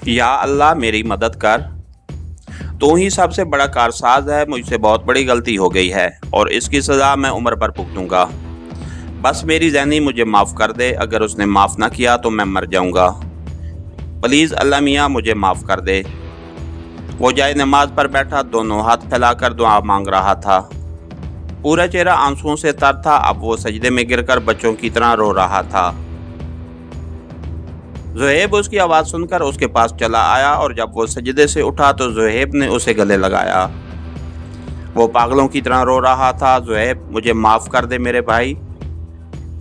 या अल्लाह मेरी मदद कर। तू ही सबसे बड़ा कारसाज है। मुझसे बहुत बड़ी गलती हो गई है और इसकी सज़ा मैं उम्र भर भुगतूंगा। बस मेरी ज़ैनी मुझे माफ़ कर दे। अगर उसने माफ़ ना किया तो मैं मर जाऊंगा। प्लीज़ अल्लाह मियाँ मुझे माफ़ कर दे। वो जाए नमाज पर बैठा दोनों हाथ फैलाकर दुआ मांग रहा था। पूरा चेहरा आंसुओं से तर था। अब वो सजदे में गिरकर बच्चों की तरह रो रहा था। ज़ुहैब उसकी आवाज़ सुनकर उसके पास चला आया और जब वो सजदे से उठा तो ज़ुहैब ने उसे गले लगाया। वो पागलों की तरह रो रहा था। ज़ुहैब मुझे माफ़ कर दे मेरे भाई।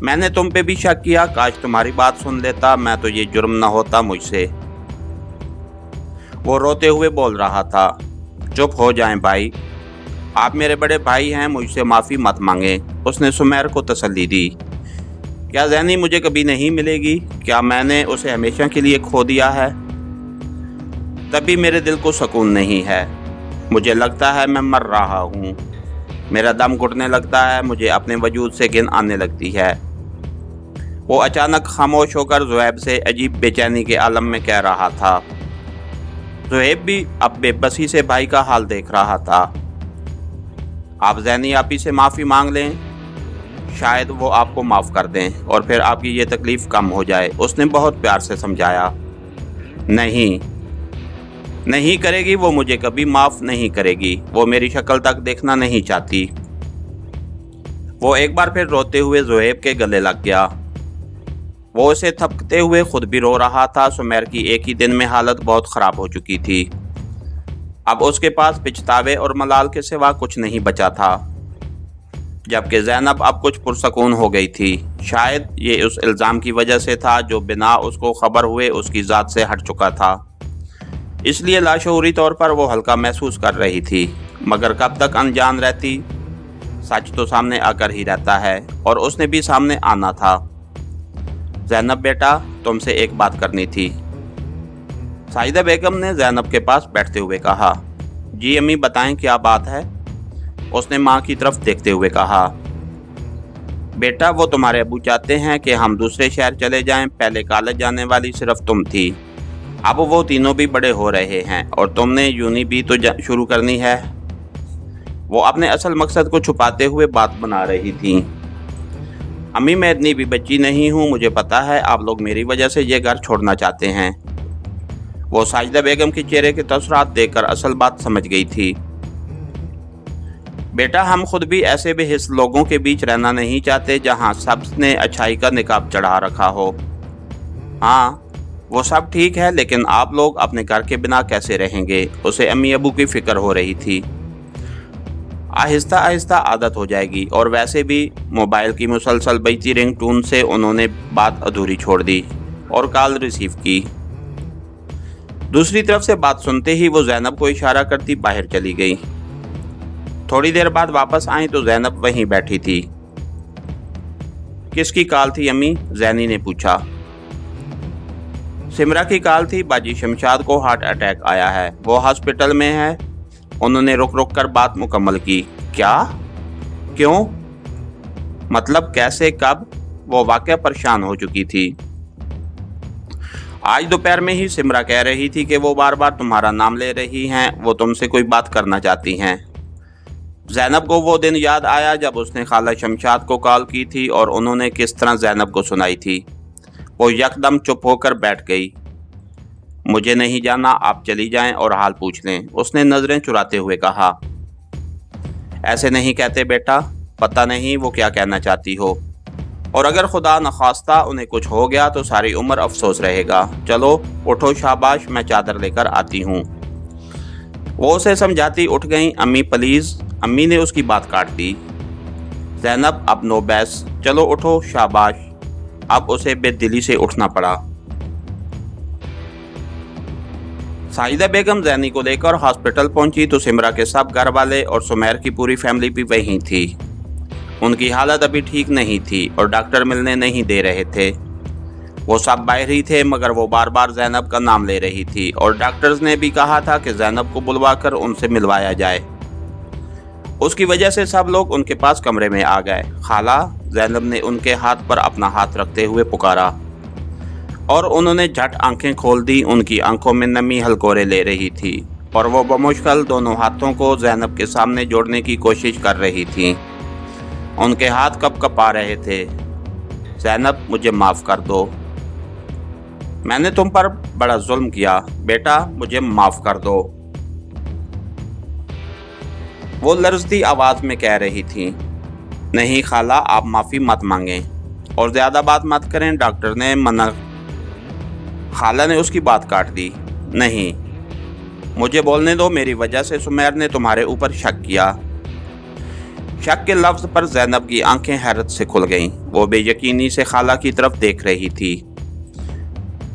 मैंने तुम पे भी शक किया। काश तुम्हारी बात सुन लेता, मैं तो ये जुर्म न होता मुझसे। वो रोते हुए बोल रहा था। चुप हो जाएं भाई, आप मेरे बड़े भाई हैं, मुझसे माफ़ी मत मांगे। उसने सुमैर को तसल्ली दी। क्या ज़ैनी मुझे कभी नहीं मिलेगी? क्या मैंने उसे हमेशा के लिए खो दिया है? तभी मेरे दिल को सुकून नहीं है। मुझे लगता है मैं मर रहा हूँ। मेरा दम घुटने लगता है। मुझे अपने वजूद से घिन आने लगती है। वो अचानक खामोश होकर ज़ुहैब से अजीब बेचैनी के आलम में कह रहा था। ज़ुहैब भी अब बेबसी से भाई का हाल देख रहा था। आप ज़ैनी आपी से माफ़ी मांग लें, शायद वो आपको माफ़ कर दें और फिर आपकी ये तकलीफ़ कम हो जाए। उसने बहुत प्यार से समझाया। नहीं नहीं करेगी, वो मुझे कभी माफ़ नहीं करेगी। वो मेरी शक्ल तक देखना नहीं चाहती। वो एक बार फिर रोते हुए ज़ुहैब के गले लग गया। वो उसे थपकते हुए खुद भी रो रहा था। सुमैर की एक ही दिन में हालत बहुत ख़राब हो चुकी थी। अब उसके पास पिछतावे और मलाल के सिवा कुछ नहीं बचा था, जबकि ज़ैनब अब कुछ पुरसकून हो गई थी। शायद ये उस इल्ज़ाम की वजह से था जो बिना उसको खबर हुए उसकी ज़ात से हट चुका था। इसलिए लाशऊरी तौर पर वो हल्का महसूस कर रही थी। मगर कब तक अनजान रहती? सच तो सामने आकर ही रहता है और उसने भी सामने आना था। ज़ैनब बेटा, तुमसे एक बात करनी थी। साहिदा बेगम ने ज़ैनब के पास बैठते हुए कहा। जी अम्मी, बताएं क्या बात है? उसने माँ की तरफ देखते हुए कहा। बेटा, वो तुम्हारे अबू चाहते हैं कि हम दूसरे शहर चले जाएं। पहले कॉलेज जाने वाली सिर्फ तुम थी, अब वो तीनों भी बड़े हो रहे हैं और तुमने यूनी भी तो शुरू करनी है। वो अपने असल मकसद को छुपाते हुए बात बना रही थी। अम्मी, मैं इतनी भी बच्ची नहीं हूँ। मुझे पता है आप लोग मेरी वजह से ये घर छोड़ना चाहते हैं। वो साजिदा बेगम के चेहरे के तसरात देखकर असल बात समझ गई थी। बेटा, हम खुद भी ऐसे बेहिस लोगों के बीच रहना नहीं चाहते जहाँ सबने अच्छाई का निकाब चढ़ा रखा हो। हाँ, वो सब ठीक है, लेकिन आप लोग अपने घर के बिना कैसे रहेंगे? उसे अम्मी अबू की फिक्र हो रही थी। आहिस्ता आहिस्ता आदत हो जाएगी। और वैसे भी मोबाइल की मुसलसल बजती रिंगटोन से उन्होंने बात अधूरी छोड़ दी और कॉल रिसीव की। दूसरी तरफ से बात सुनते ही वो ज़ैनब को इशारा करती बाहर चली गई। थोड़ी देर बाद वापस आई तो ज़ैनब वहीं बैठी थी। किसकी कॉल थी अम्मी? ज़ैनी ने पूछा। सिमरा की कॉल थी। बाजी शमशाद को हार्ट अटैक आया है, वो हॉस्पिटल में है। उन्होंने रुक रुक कर बात मुकम्मल की। क्या? क्यों? मतलब कैसे, कब? वो वाकई परेशान हो चुकी थी। आज दोपहर में ही सिमरा कह रही थी कि वो बार बार तुम्हारा नाम ले रही हैं, वो तुमसे कोई बात करना चाहती हैं। ज़ैनब को वो दिन याद आया जब उसने खाला शमशाद को कॉल की थी और उन्होंने किस तरह ज़ैनब को सुनाई थी। वो यकदम चुप होकर बैठ गई। मुझे नहीं जाना, आप चली जाएं और हाल पूछ लें, उसने नज़रें चुराते हुए कहा। ऐसे नहीं कहते बेटा, पता नहीं वो क्या कहना चाहती हो, और अगर खुदा नखास्ता उन्हें कुछ हो गया तो सारी उम्र अफसोस रहेगा। चलो उठो, शाबाश, मैं चादर लेकर आती हूँ। वो उसे समझाती उठ गई। अम्मी प्लीज़। अम्मी ने उसकी बात काट दी। ज़ैनब, अब नो बैस, चलो उठो, शाबाश। अब उसे बेदिली से उठना पड़ा। साजिदा बेगम ज़ैनी को लेकर हॉस्पिटल पहुंची तो सिमरा के सब घर वाले और सुमैर की पूरी फैमिली भी वहीं थी। उनकी हालत अभी ठीक नहीं थी और डॉक्टर मिलने नहीं दे रहे थे। वो सब बाहर ही थे, मगर वो बार बार ज़ैनब का नाम ले रही थी और डॉक्टर्स ने भी कहा था कि ज़ैनब को बुलवाकर उनसे मिलवाया जाए। उसकी वजह से सब लोग उनके पास कमरे में आ गए। खाला, ज़ैनब ने उनके हाथ पर अपना हाथ रखते हुए पुकारा। और उन्होंने झट आंखें खोल दी। उनकी आंखों में नमी हलकोरे ले रही थी और वो बमुश्किल दोनों हाथों को ज़ैनब के सामने जोड़ने की कोशिश कर रही थी। उनके हाथ कँप आ रहे थे। ज़ैनब, मुझे माफ़ कर दो, मैंने तुम पर बड़ा जुल्म किया। बेटा, मुझे माफ़ कर दो, वो लर्जती आवाज़ में कह रही थी। नहीं खाला, आप माफ़ी मत मांगें और ज़्यादा बात मत करें, डॉक्टर ने मना। खाला ने उसकी बात काट दी। नहीं, मुझे बोलने दो, मेरी वजह से सुमेर ने तुम्हारे ऊपर शक किया। शक के लफ्ज़ पर ज़ैनब की आंखें हैरत से खुल गईं। वो बेयकीनी से खाला की तरफ देख रही थी।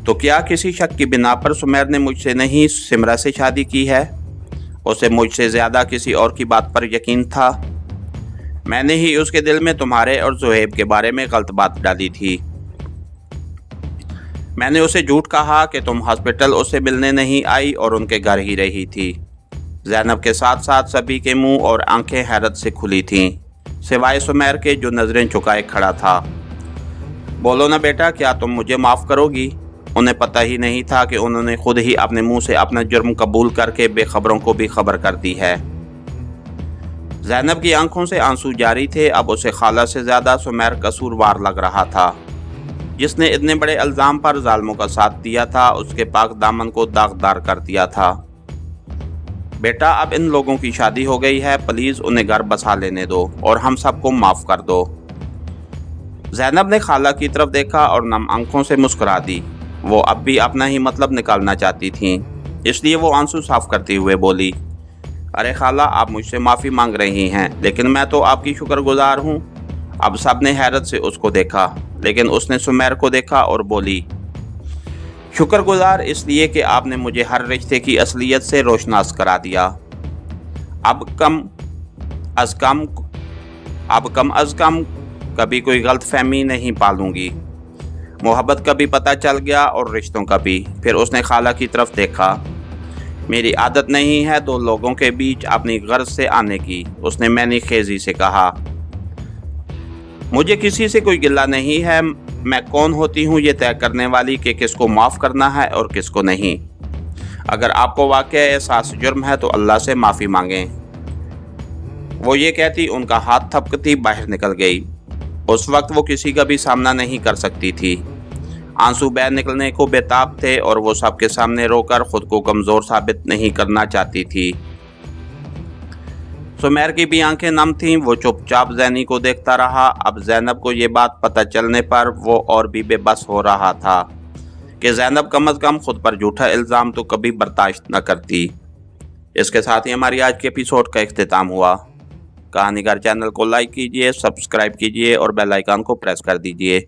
तो क्या किसी शक की बिना पर सुमेर ने मुझसे नहीं, सिमरा से शादी की है? उसे मुझसे ज़्यादा किसी और की बात पर यकीन था। मैंने ही उसके दिल में तुम्हारे और ज़ुहैब के बारे में गलत बात डाली थी। मैंने उसे झूठ कहा कि तुम हॉस्पिटल उससे मिलने नहीं आई और उनके घर ही रही थी। ज़ैनब के साथ साथ सभी के मुंह और आंखें हैरत से खुली थीं, सिवाय सुमेर के जो नज़रें झुकाए खड़ा था। बोलो ना बेटा, क्या तुम मुझे माफ़ करोगी? उन्हें पता ही नहीं था कि उन्होंने खुद ही अपने मुंह से अपना जुर्म कबूल करके बेखबरों को भी खबर कर दी है। ज़ैनब की आंखों से आंसू जारी थे। अब उसे खाला से ज़्यादा सुमेर कसूरवार लग रहा था, जिसने इतने बड़े इल्ज़ाम पर जालिमों का साथ दिया था, उसके पाक दामन को दागदार कर दिया था। बेटा, अब इन लोगों की शादी हो गई है, प्लीज़ उन्हें घर बसा लेने दो और हम सबको माफ़ कर दो। ज़ैनब ने खाला की तरफ देखा और नम आंखों से मुस्कुरा दी। वो अब भी अपना ही मतलब निकालना चाहती थीं, इसलिए वो आंसू साफ करते हुए बोली, अरे खाला, आप मुझसे माफ़ी मांग रही हैं, लेकिन मैं तो आपकी शुक्रगुजार हूँ। अब सब ने हैरत से उसको देखा, लेकिन उसने सुमेर को देखा और बोली, शुक्रगुजार इसलिए कि आपने मुझे हर रिश्ते की असलियत से रोशनास करा दिया। अब कम अज़ कम कभी कोई गलतफहमी नहीं पालूंगी। मोहब्बत का भी पता चल गया और रिश्तों का भी। फिर उसने खाला की तरफ देखा। मेरी आदत नहीं है दो लोगों के बीच अपनी गर्ज से आने की, उसने मैनी खेजी से कहा। मुझे किसी से कोई गिला नहीं है। मैं कौन होती हूँ ये तय करने वाली कि किसको माफ़ करना है और किसको नहीं। अगर आपको वाकई एहसास जुर्म है तो अल्लाह से माफ़ी मांगें। वो ये कहती उनका हाथ थपकती बाहर निकल गई। उस वक्त वो किसी का भी सामना नहीं कर सकती थी। आंसू बह निकलने को बेताब थे और वो सबके सामने रोकर खुद को कमज़ोर साबित नहीं करना चाहती थी। सुमेर की भी आंखें नम थीं। वो चुपचाप ज़ैनी को देखता रहा। अब ज़ैनब को ये बात पता चलने पर वो और भी बेबस हो रहा था कि ज़ैनब कम अज़ कम खुद पर झूठा इल्ज़ाम तो कभी बर्दाश्त न करती। इसके साथ ही हमारी आज के एपिसोड का इख्तिताम हुआ। कहानीगर चैनल को लाइक कीजिए, सब्सक्राइब कीजिए और बेल आइकन को प्रेस कर दीजिए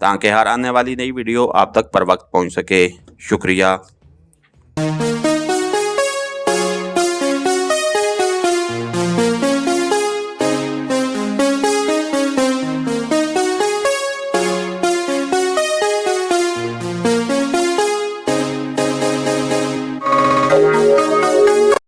ताकि हर आने वाली नई वीडियो आप तक पर वक्त पहुंच सके। शुक्रिया।